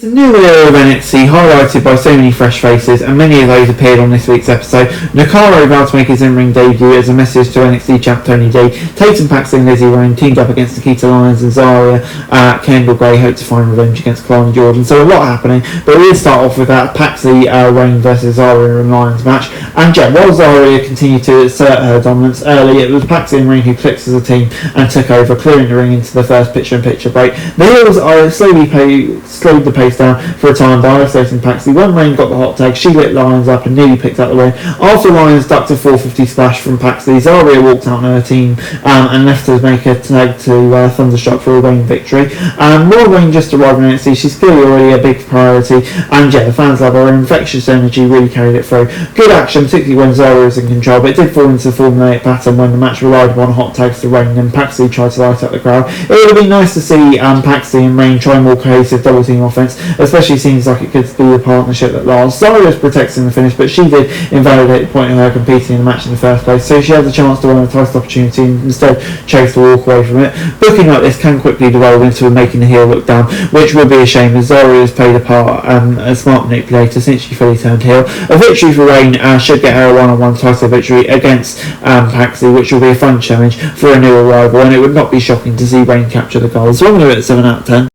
The new era of NXT, highlighted by so many fresh faces, and many of those appeared on this week's episode. Nakaro about to make his in-ring debut as a message to NXT champ Tony D. Tatum Paxton and Lizzie Ryan teamed up against Nikita Lyons and Zarya. Kendall Gray hoped to find revenge against Clark Jordan. So a lot happening, but we'll start off with that Paxley Ryan versus Zarya and Lyons match. And while Zarya continued to assert her dominance early, it was Paxley and Ryan who clicked as a team and took over, clearing the ring into the first picture-in-picture break. The heels slowed the pace down for a time by isolating Paxley. When Rain got the hot tag, she lit Lyons up and nearly picked up the win. After Lyons ducked a 450 splash from Paxley, Zarya walked out on her team and left her to make a tag to Thunderstruck for a Rain victory. While Rain just arrived in NXT, she's clearly already a big priority, and the fans love her. Infectious energy really carried it through. Good action, particularly when Zarya was in control, but it did fall into the formulaic pattern when the match relied upon hot tags to Rain and Paxley tried to light up the crowd. It would have been nice to see Paxley and Rain try more cohesive double team offense, especially seems like it could be a partnership that lasts. Zarya was protecting the finish, but she did invalidate the point of her competing in the match in the first place, so she had the chance to win a title opportunity and instead chose to walk away from it. Booking like this can quickly devolve into making the heel look down, which would be a shame as Zarya has played a part as smart manipulator since she fully turned heel. A victory for Rain should get her a one-on-one title victory against Paxley, which will be a fun challenge for a new arrival, and it would not be shocking to see Rain capture the gold. So I'm going to give it 7 out of 10.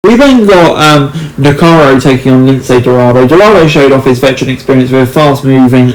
We then got Nakaro taking on Lince Dorado. Dorado showed off his veteran experience with a fast-moving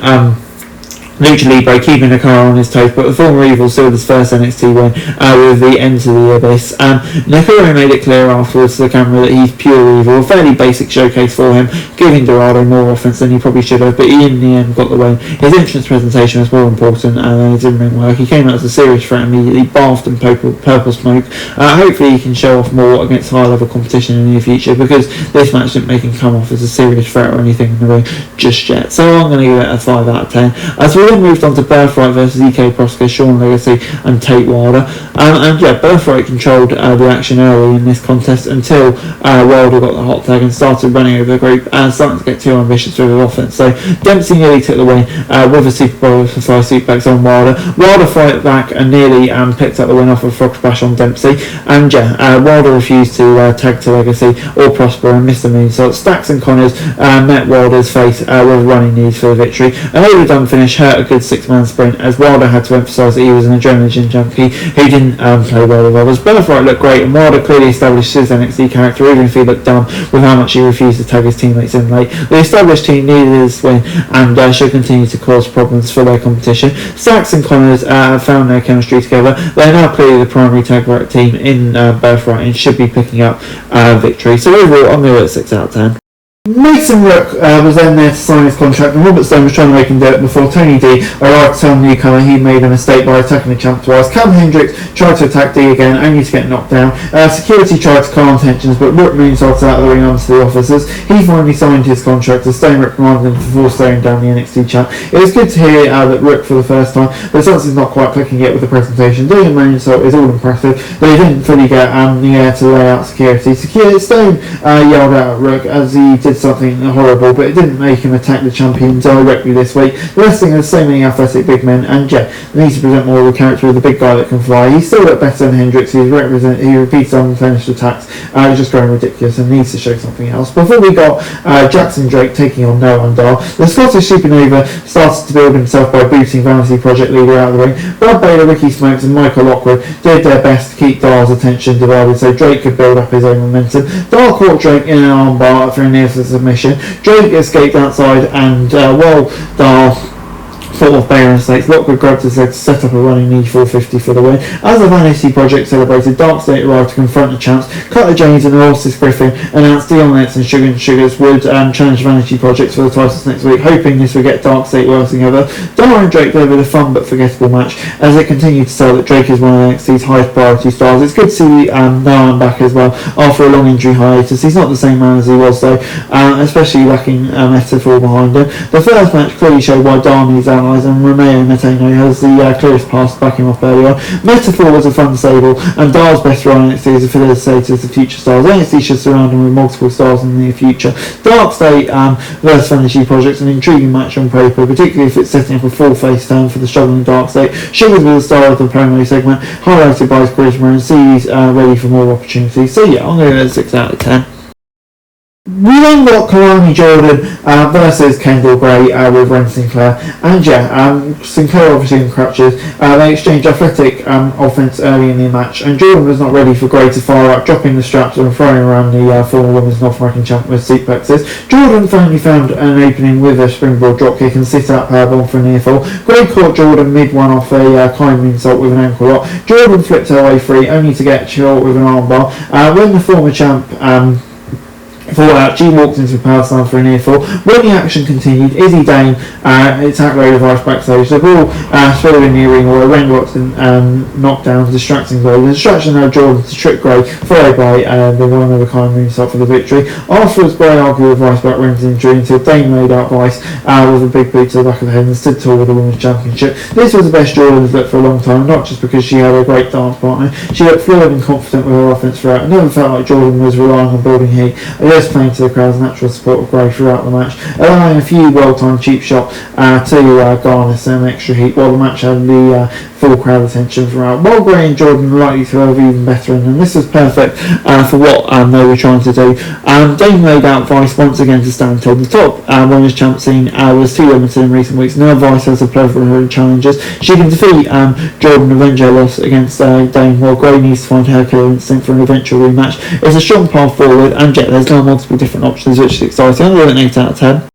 Lucha Libre, keeping Nakaro on his toes, but the former Evil sealed his first NXT win with the End to the Abyss. Nakaro made it clear afterwards to the camera that he's pure evil, a fairly basic showcase for him, giving Dorado more offense than he probably should have, but he in the end got the win. His entrance presentation was more important than his in-ring work. He came out as a serious threat immediately, bathed in purple smoke. Hopefully he can show off more against high-level competition in the near future, because this match didn't make him come off as a serious threat or anything in the ring just yet. So I'm going to give it a 5 out of 10. As we then moved on to Birthright versus EK Proska, Sean Legacy and Tate Wilder. Birthright controlled the action early in this contest until Wilder got the hot tag and started running over the group and starting to get too ambitious with his offense. So Dempsey nearly took the win with a Super Bowl fly suplex on Wilder. Wilder fight back and nearly picked up the win off of Frog Splash on Dempsey. And Wilder refused to tag to Legacy or Prosper and missed the moonsault. Stacks and Connors met Wilder's face with running knees for the victory. An overdone finish hurt a good 6-man sprint, as Wilder had to emphasise that he was an adrenaline junkie who didn't play well with others. Birthright looked great, and Wilder clearly established his NXT character, even if he looked dumb with how much he refused to tag his teammates in late. The established team needed this win and should continue to cause problems for their competition. Stacks and Connors found their chemistry together. They're now clearly the primary tag team in Birthright and should be picking up victory. So overall, I'm going to give it 6 out of 10. Mason Rook was then there to sign his contract, and Robert Stone was trying to make him do it before Tony D arrived to tell the newcomer he made a mistake by attacking the champ twice. Cam Hendricks tried to attack D again, only to get knocked down. Security tried to calm tensions, but Rook moonsaulted out of the ring onto the officers. He finally signed his contract as Stone reprimanded him for staring down the NXT champ. It was good to hear that Rook for the first time, but something's not quite clicking yet with the presentation. Doing a moonsault is all impressive, but he didn't fully get the air to lay out security. Stone yelled out at Rook as he did something horrible, but it didn't make him attack the champion directly this week. The wrestling has so many athletic big men, and they need to present more of the character of the big guy that can fly. He still looked better than Hendricks, he repeats unfinished attacks. He's just growing ridiculous and needs to show something else. Before we got Jackson Drake taking on Noah Dahl, the Scottish Supernova started to build himself by booting Vanity Project leader out of the ring. Brad Baylor, Ricky Smokes and Michael Lockwood did their best to keep Dahl's attention divided so Drake could build up his own momentum. Dahl caught Drake in an armbar for a near submission. Drake escaped outside, and while Dahl fought off Baylor and States, Lockwood grabbed his leg to set up a running knee 450 for the win. As the Vanity Project celebrated, Dark State arrived to confront the champs. Cutler James and Orsis Griffin announced Dion Letts and Sugar and Sugars would challenge Vanity Project for the titles next week, hoping this would get Dark State working together. Dahl and Drake delivered a fun but forgettable match as it continued to sell that Drake is one of NXT's highest priority stars. It's good to see Noah back as well after a long injury hiatus. He's not the same man as he was though, especially lacking metaphor behind him. The first match clearly showed why Dahl needs allies, and Romeo Mateno has the clearest pass to back him up early on. Metaphor was a fun stable, and Dahl's best run in NXT is a facilitator to future stars. NXT should surround him with multiple stars in the near future. Dark State versus Vanity Project, an intriguing match on paper, particularly if it's setting up a full face turn for the struggling Dark State. Sugars was the star of the promo segment, highlighted by his charisma, and sees ready for more opportunities. So yeah, I'm going to go 6 out of 10. We then got Kalani Jordan versus Kendall Gray with Ren Sinclair, and Sinclair obviously in crutches. They exchanged athletic offense early in the match, and Jordan was not ready for Gray to fire up, dropping the straps and throwing around the former Women's North American champion with seatplexes. Jordan finally found an opening with a springboard dropkick and sit-up powerbomb for a near fall. Gray caught Jordan mid-one off a climb insult with an ankle lock. Jordan flipped her way free, only to get short with an armbar. When the former champ fallout, she walked into the power slam for a near fall. When the action continued, Izzy Dane attacked Ray Device backstage. The ball spilled in the arena where Ren got knockdowns, distracting Gray. The distraction allowed Jordan to trick Gray, followed by the one of a kind moonsault for the victory. Afterwards, Gray argued with Vice about Ren's injury until Dane laid out Vice with a big boot to the back of the head and stood tall with the Women's Championship. This was the best Jordan's looked for a long time, not just because she had a great dance partner. She looked fluid and confident with her offense throughout. It never felt like Jordan was relying on building heat. Playing to the crowd's natural support of Gray throughout the match, allowing a few well-timed cheap shots to garner some extra heat, while the match had the full crowd attention throughout. While Gray and Jordan were likely to have even better, and this was perfect for what they were trying to do. Dane laid out Vice once again to stand till the top. Women's champ scene was too limited in recent weeks. Now Vice has a plethora of challenges. She can defeat Jordan, avenge her loss against Dane, while Gray needs to find her killer instinct for an eventual rematch. It's a strong path forward, and yet there's now multiple different options, which is exciting. I'm going to 8 out of 10.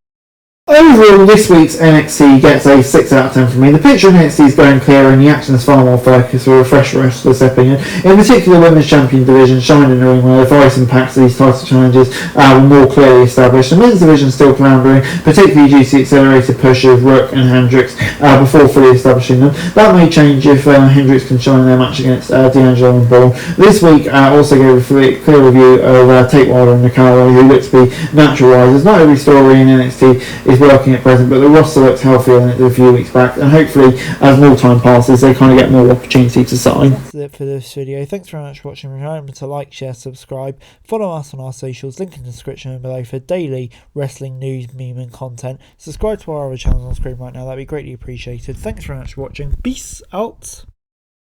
Overall, this week's NXT gets a 6 out of 10 from me. The picture of NXT is going clearer and the action is far more focused with a fresh wrestler stepping in. In particular, the Women's Champion division shined in the ring where the Vice and Pax of these title challenges were more clearly established. The men's division still floundering, particularly due to the accelerated push of Rook and Hendricks before fully establishing them. That may change if Hendricks can shine their match against D'Angelo and Bourne. This week also gave a clear review of Tate Wilder and Nakara, who look to be natural risers. Not every story in NXT is working at present, but the roster looks healthier than it did a few weeks back, and hopefully as more time passes they kind of get more opportunity to sign. That's it for this video. Thanks very much for watching. Remember to like, share, subscribe, follow us on our socials, link in the description below for daily wrestling news, meme and content. Subscribe to our other channels on screen right now, that'd be greatly appreciated. Thanks very much for watching. Peace out.